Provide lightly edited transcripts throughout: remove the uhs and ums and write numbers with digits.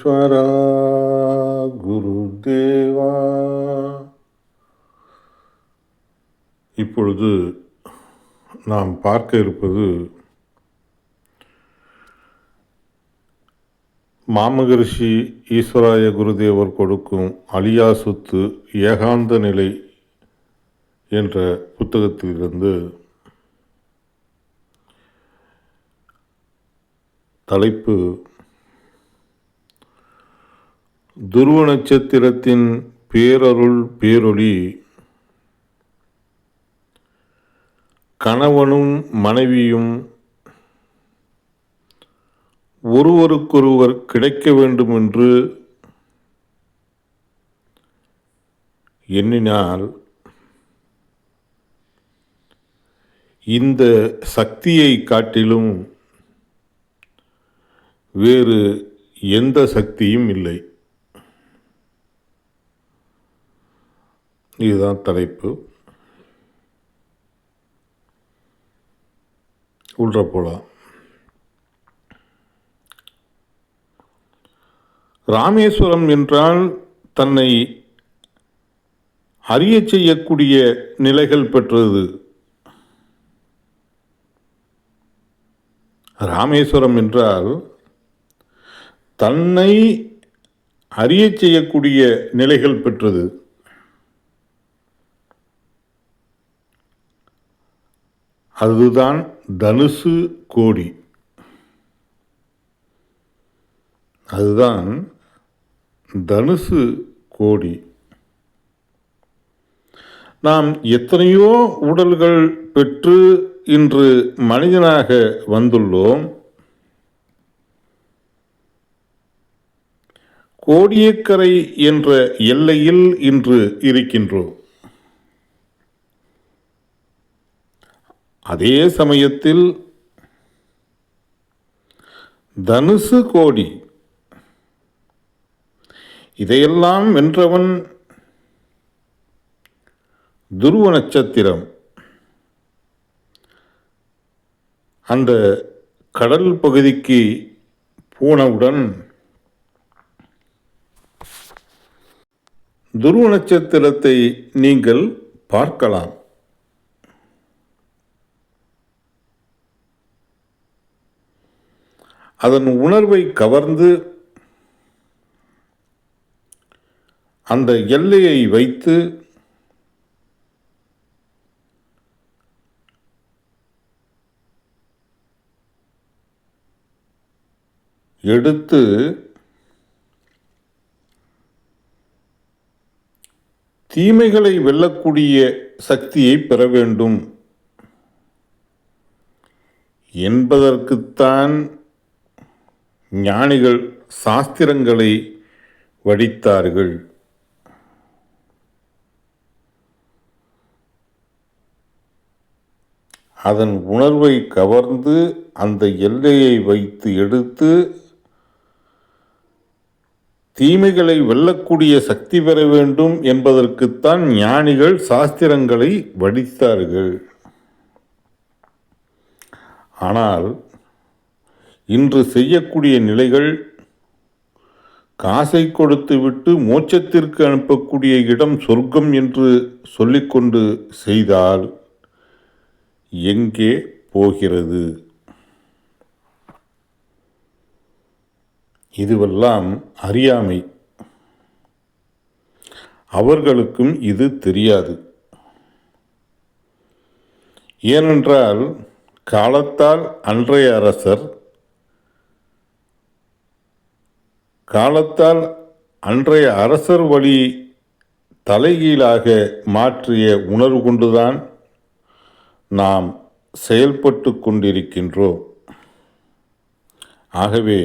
ஈஸ்வரா குருதேவா. இப்பொழுது நாம் பார்க்க இருப்பது மாமகரிஷி ஈஸ்வராய குருதேவர் கொடுக்கும் அழியா சொத்து ஏகாந்த நிலை என்ற புத்தகத்திலிருந்து தலைப்பு துருவ நட்சத்திரத்தின் பேரருள் பேரொளி கணவனும் மனைவியும் ஒருவருக்கொருவர் கிடைக்க வேண்டும் என்று எண்ணினால் இந்த சக்தியை காட்டிலும் வேறு எந்த சக்தியும் இல்லை. இதுதான் தலைப்பு. உள்ள போலாம். ராமேஸ்வரம் என்றால் தன்னை அறிய செய்யக்கூடிய நிலைகள் பெற்றது. ராமேஸ்வரம் என்றால் தன்னை அறிய செய்யக்கூடிய நிலைகள் பெற்றது. அதுதான் தனுசு கோடி. அதுதான் தனுசு கோடி. நாம் எத்தனையோ உடல்கள் பெற்று இன்று மனிதனாக வந்துள்ளோம். கோடியக்கரை என்ற எல்லையில் இன்று இருக்கின்றோம். அதே சமயத்தில் தனுசு கோடி இதையெல்லாம் வென்றவன் துருவ நட்சத்திரம். அந்த கடல் பகுதிக்கு போனவுடன் துருவ நட்சத்திரத்தை நீங்கள் பார்க்கலாம். அதன் உணர்வை கவர்ந்து அந்த எல்லையை வைத்து எடுத்து தீமைகளை வெல்லக்கூடிய சக்தியை பெற வேண்டும் என்பதற்குத்தான் ஞானிகள் சாஸ்திரங்களை வடித்தார்கள். அதன் உணர்வை கவர்ந்து அந்த எல்லையை வைத்து எடுத்து தீமைகளை வெல்லக்கூடிய சக்தி பெற வேண்டும் என்பதற்குத்தான் ஞானிகள் சாஸ்திரங்களை வடித்தார்கள். ஆனால் இன்று செய்யக்கூடிய நிலைகள் காசை கொடுத்து விட்டு மோட்சத்திற்கு அனுப்பக்கூடிய இடம் சொர்க்கம் என்று சொல்லிக்கொண்டு செய்தால் எங்கே போகிறது? இதுவெல்லாம் அறியாமை. அவர்களுக்கும் இது தெரியாது. ஏனென்றால் காலத்தால் அன்றைய அரசர், காலத்தால் அன்றைய அரசர் வழி தலைகீழாக மாற்றிய உணர்வு கொண்டுதான் நாம் செயல்பட்டு கொண்டிருக்கின்றோம். ஆகவே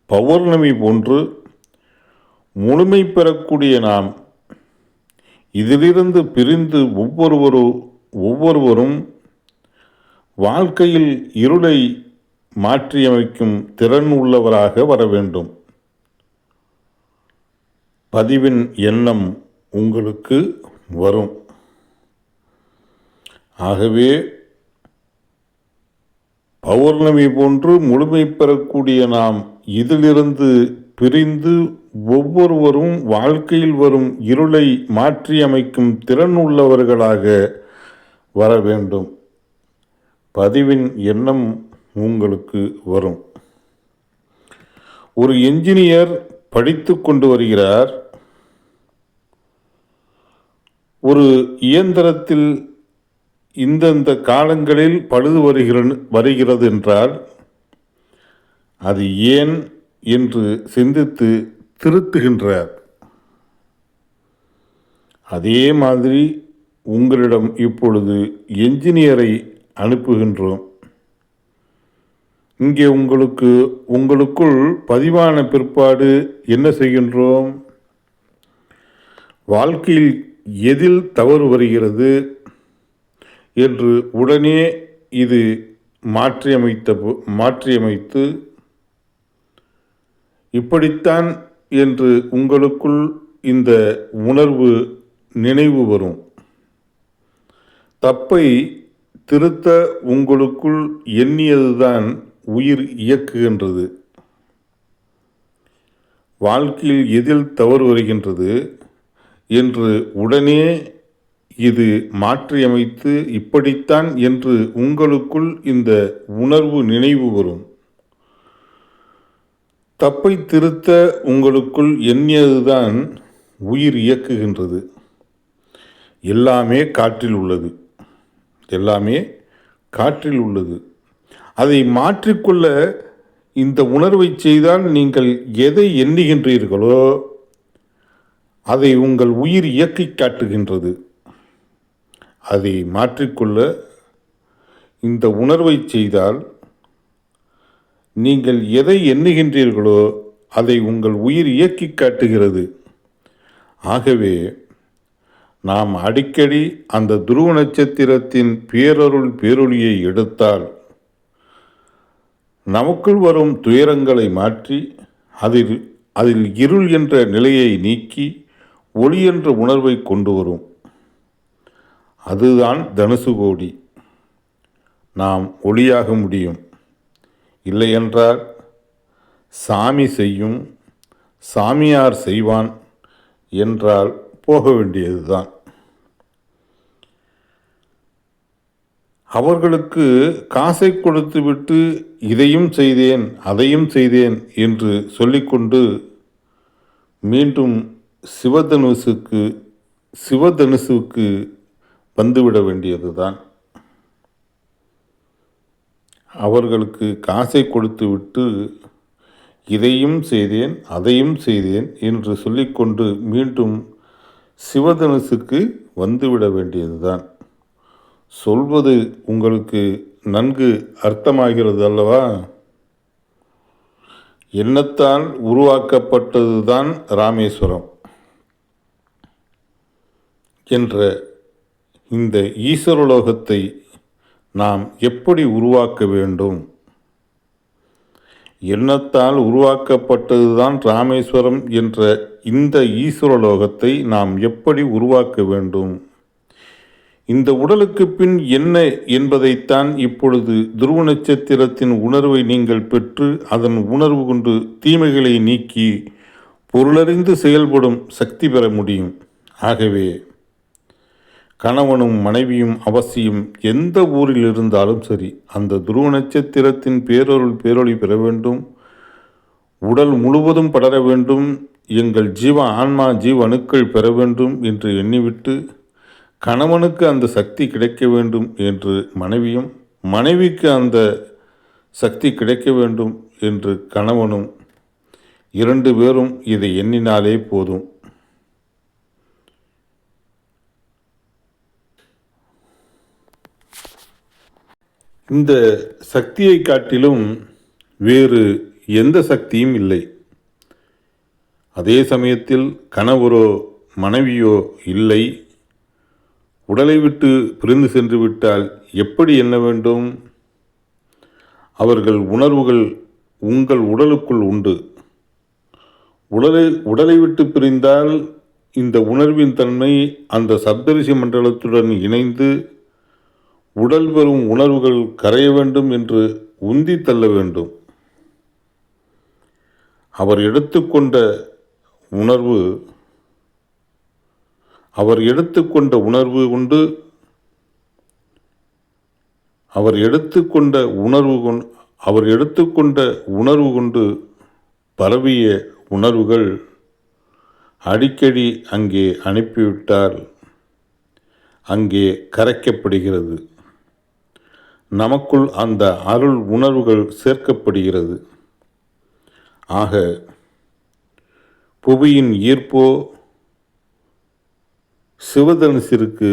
பௌர்ணமி போன்று முழுமை பெறக்கூடிய நாம் இதிலிருந்து பிரிந்து ஒவ்வொருவரும் வாழ்க்கையில் இருளை மாற்றியமைக்கும் திறன் உள்ளவராக வர வேண்டும். பதிவின் எண்ணம் உங்களுக்கு வரும். ஆகவே பௌர்ணமி போன்று முழுமை பெறக்கூடிய நாம் இதிலிருந்து பிரிந்து ஒவ்வொருவரும் வாழ்க்கையில் வரும் இருளை மாற்றியமைக்கும் திறன் உள்ளவர்களாக வர வேண்டும். பதிவின் எண்ணம் உங்களுக்கு வரும். ஒரு என்ஜினியர் படித்து கொண்டு வருகிறார். ஒரு இயந்திரத்தில் இந்தந்த காலங்களில் பழுது வருகிறது என்றால் அது ஏன் என்று சிந்தித்து திருத்துகின்றார். அதே மாதிரி உங்களிடம் இப்பொழுது என்ஜினியரை அனுப்புகின்றோம். இங்கே உங்களுக்குள் பதிவான பிற்பாடு என்ன செய்கின்றோம்? வாழ்க்கையில் எதில் தவறு வருகிறது என்று உடனே இது மாற்றியமைத்து இப்படித்தான் என்று உங்களுக்குள் இந்த உணர்வு நினைவு வரும். தப்பை திருத்த உங்களுக்குள் எண்ணியதுதான் உயிர் இயக்குகின்றது. வாழ்க்கையில் எதில் தவறு வருகின்றது என்று உடனே இது மாற்றியமைத்து இப்படித்தான் என்று உங்களுக்குள் இந்த உணர்வு நினைவு வரும். தப்பை திருத்த உங்களுக்குள் எண்ணியதுதான் உயிர் இயக்குகின்றது. எல்லாமே காற்றில் உள்ளது. அதை மாற்றிக்கொள்ள இந்த உணர்வை செய்தால் நீங்கள் எதை எண்ணுகின்றீர்களோ அதை உங்கள் உயிர் இயக்கி காட்டுகின்றது. அதை மாற்றிக்கொள்ள இந்த உணர்வை செய்தால் நீங்கள் எதை எண்ணுகின்றீர்களோ அதை உங்கள் உயிர் இயக்கி காட்டுகிறது. ஆகவே நாம் அடிக்கடி அந்த துருவ நட்சத்திரத்தின் பேரொளியை எடுத்தால் நமக்குள் வரும் துயரங்களை மாற்றி அதில் இருள் என்ற நிலையை நீக்கி ஒளி என்ற உணர்வை கொண்டு வரும். அதுதான் தனுசு கோடி. நாம் ஒளியாக முடியும். இல்லையென்றால் சாமி செய்யும், சாமியார் செய்வான் என்றால் போக வேண்டியதுதான். அவர்களுக்கு காசை கொடுத்துவிட்டு இதையும் செய்தேன் அதையும் செய்தேன் என்று சொல்லிக்கொண்டு மீண்டும் சிவதனுசுக்கு வந்துவிட வேண்டியதுதான். அவர்களுக்கு காசை கொடுத்துவிட்டு இதையும் செய்தேன் அதையும் செய்தேன் என்று சொல்லிக்கொண்டு மீண்டும் சிவதனுசுக்கு வந்துவிட வேண்டியதுதான். சொல்வது உங்களுக்கு நன்கு அர்த்தமாகிறது அல்லவா? எண்ணத்தால் உருவாக்கப்பட்டதுதான் ராமேஸ்வரம் என்ற இந்த ஈஸ்வரலோகத்தை நாம் எப்படி உருவாக்க வேண்டும்? எண்ணத்தால் உருவாக்கப்பட்டதுதான் ராமேஸ்வரம் என்ற இந்த ஈஸ்வரலோகத்தை நாம் எப்படி உருவாக்க வேண்டும்? இந்த உடலுக்கு பின் என்ன என்பதைத்தான் இப்பொழுது துருவ நட்சத்திரத்தின் உணர்வை நீங்கள் பெற்று அதன் உணர்வு கொண்டு தீமைகளை நீக்கி பொருளறிந்து செயல்படும் சக்தி பெற முடியும். ஆகவே கணவனும் மனைவியும் அவசியம் எந்த ஊரில் இருந்தாலும் சரி அந்த துருவ நட்சத்திரத்தின் பேரொளி பெற வேண்டும். உடல் முழுவதும் படர வேண்டும். எங்கள் ஆன்மா அணுக்கள் பெற வேண்டும் என்று எண்ணிவிட்டு கணவனுக்கு அந்த சக்தி கிடைக்க வேண்டும் என்று மனைவியும், மனைவிக்கு அந்த சக்தி கிடைக்க வேண்டும் என்று கணவனும் 2 பேரும் இதை எண்ணினாலே போதும். இந்த சக்தியை காட்டிலும் வேறு எந்த சக்தியும் இல்லை. அதே சமயத்தில் கணவரோ மனைவியோ இல்லை, உடலை விட்டு பிரிந்து சென்று விட்டால் எப்படி எண்ண வேண்டும்? அவர்கள் உணர்வுகள் உங்கள் உடலுக்குள் உண்டு. உடலை விட்டு பிரிந்தால் இந்த உணர்வின் தன்மை அந்த சப்தரிஷி மண்டலத்துடன் இணைந்து உடல் பெறும் உணர்வுகள் கரைய வேண்டும் என்று உந்தி தள்ள வேண்டும். அவர் எடுத்துக்கொண்ட உணர்வு கொண்டு அவர் எடுத்துக்கொண்ட உணர்வு கொண்டு பரவிய உணர்வுகள் அடிக்கடி அங்கே அனுப்பிவிட்டால் அங்கே கரைக்கப்படுகிறது. நமக்குள் அந்த அருள் உணர்வுகள் சேர்க்கப்படுகிறது. ஆக புவியின் ஈர்ப்போ சிவதனுசிற்கு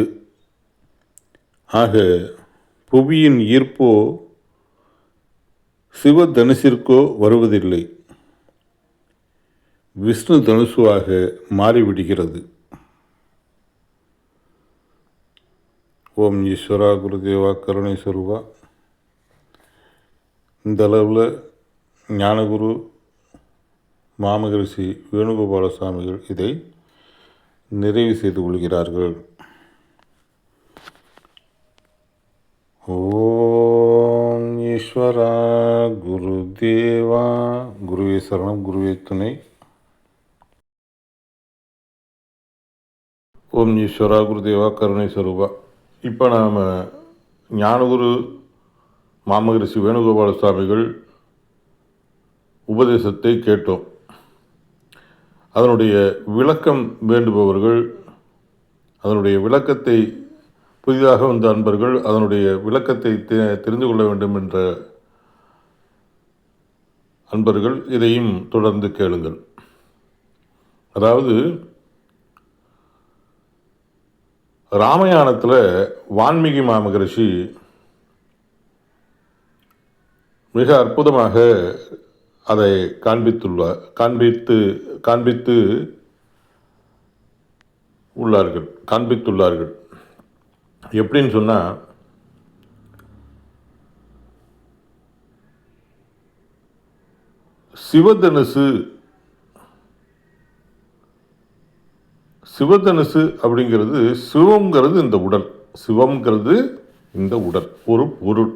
சிவதனுசிற்கோ வருவதில்லை, விஷ்ணு தனுசுவாக மாறிவிடுகிறது. ஓம் ஈஸ்வரா குருதேவா கருணை சொருவா. இந்த அளவில் ஞானகுரு மாமகரிஷி வேணுகோபால சுவாமிகள் இதை நிறைவு செய்து கொள்கிறார்கள். ஓம் ஈஸ்வரா குருதேவா. குருவே சரணம், குருவே துணை. ஓம் ஈஸ்வரா குருதேவா கருணை சொரூபா. இப்போ நாம் ஞானகுரு மாமகரிஷி வேணுகோபால சுவாமிகள் உபதேசத்தை கேட்டோம். அதனுடைய விளக்கம் வேண்டுபவர்கள், அதனுடைய விளக்கத்தை புதிதாக வந்த அன்பர்கள் அதனுடைய விளக்கத்தை தெரிந்து கொள்ள வேண்டும் என்ற அன்பர்கள் இதையும் தொடர்ந்து கேளுங்கள். அதாவது ராமாயணத்தில் வான்மீகி மாமகரிஷி மிக அற்புதமாக அதை காண்பித்துள்ளார்கள். எப்படின்னு சொன்னால், சிவதனுசு அப்படிங்கிறது, சிவம்ங்கிறது இந்த உடல், ஒரு பொருள்.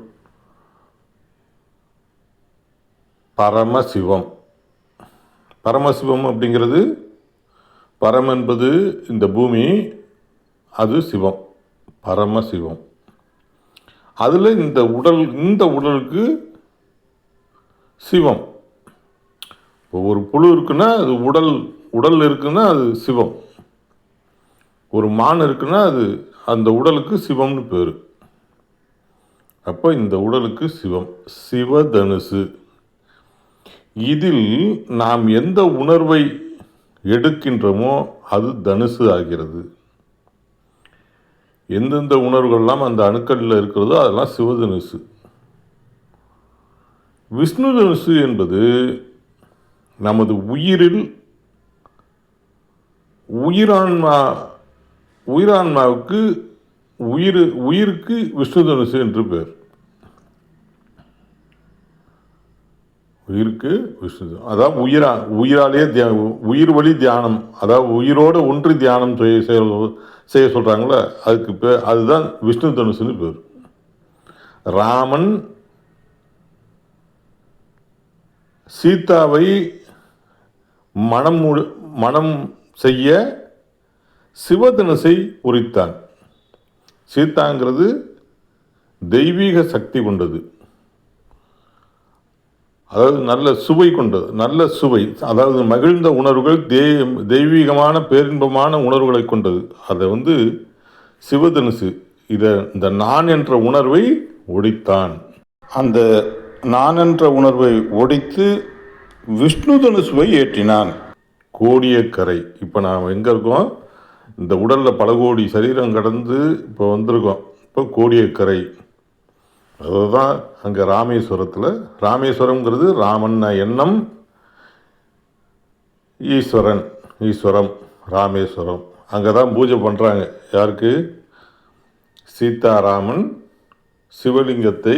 பரமசிவம் அப்படிங்கிறது, பரம் என்பது இந்த பூமி, அது சிவம், பரமசிவம். அதில் இந்த உடலுக்கு சிவம். இப்போ ஒரு புழு இருக்குன்னா அது உடல் இருக்குன்னா அது சிவம். ஒரு மான் இருக்குன்னா அது அந்த உடலுக்கு சிவம்னு பேர். அப்போ இந்த உடலுக்கு சிவம், சிவதனுசு. இதில் நாம் எந்த உணர்வை எடுக்கின்றோமோ அது தனுசு ஆகிறது. எந்தெந்த உணர்வுகள்லாம் அந்த அணுக்களில் இருக்கிறதோ அதெல்லாம் சிவதனுசு. விஷ்ணு தனுசு என்பது நமது உயிரான்மாவுக்கு உயிருக்கு விஷ்ணு தனுசு என்று பேர். உயிருக்கு விஷ்ணு, அதாவது உயிராலேயே உயிர் வழி தியானம், அதாவது உயிரோடு ஒன்றி தியானம் செய்ய சொல்கிறாங்களே, அதுக்கு பேர், அதுதான் விஷ்ணு தனுசுன்னு பேர். ராமன் சீதாவை மனம் செய்ய சிவதனுசை உரித்தான். சீதாங்கிறது தெய்வீக சக்தி கொண்டது, அதாவது நல்ல சுவை, அதாவது மகிழ்ந்த உணர்வுகள், தெய்வீகமான பேரின்பமான உணர்வுகளை கொண்டது. அதை சிவதனுசு இந்த நான் என்ற உணர்வை ஒடித்தான். அந்த நான் என்ற உணர்வை ஒடித்து விஷ்ணு தனுசுவை ஏற்றினான். கோடிய கரை. இப்போ நாம் எங்கே இருக்கோம்? இந்த உடலில் பல கோடி சரீரம் கடந்து இப்போ வந்திருக்கோம். இப்போ கோடிய கரை, அதுதான் அங்கே ராமேஸ்வரம்ங்கிறது ராமன் எண்ணம், ஈஸ்வரம் ராமேஸ்வரம். அங்கே தான் பூஜை பண்ணுறாங்க. யாருக்கு? சீதாராமன் சிவலிங்கத்தை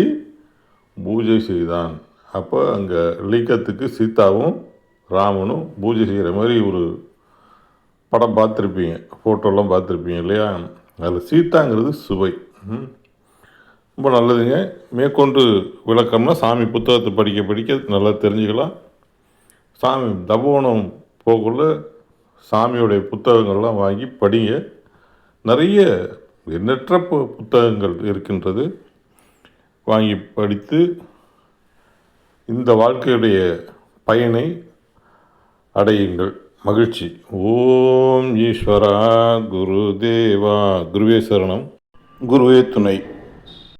பூஜை செய்தான். அப்போ அங்கே லிங்கத்துக்கு சீதாவும் ராமனும் பூஜை செய்கிற மாதிரி ஒரு படம் பார்த்துருப்பீங்க, ஃபோட்டோலாம் பார்த்துருப்பீங்க இல்லையா? அதில் சீதாங்கிறது சுவை, ரொம்ப நல்லதுங்க. மேற்கொண்டு விளக்கம்னா சாமி புத்தகத்தை படிக்க படிக்க நல்லா தெரிஞ்சுக்கலாம். சாமி தபோவனம் போகக்குள்ள சாமியுடைய புத்தகங்கள்லாம் வாங்கி படிங்க. நிறைய எண்ணற்ற புத்தகங்கள் இருக்கின்றது. வாங்கி படித்து இந்த வாழ்க்கையுடைய பயனை அடையுங்கள். மகிழ்ச்சி. ஓம் ஈஸ்வரா குரு தேவா. குருவே சரணம். குருவே துணை.